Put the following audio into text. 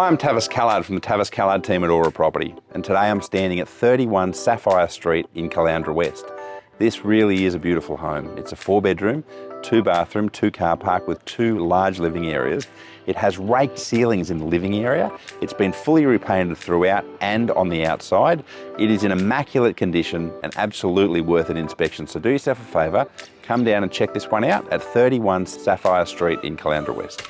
Hi, I'm Tavis Callard from the Tavis Callard team at Aura Property, and today I'm standing at 31 Sapphire Street in Caloundra West. This really is a beautiful home. It's a 4-bedroom, 2-bathroom, 2-car park with 2 large living areas. It has raked ceilings in the living area. It's been fully repainted throughout and on the outside. It is in immaculate condition and absolutely worth an inspection. So do yourself a favour, come down and check this one out at 31 Sapphire Street in Caloundra West.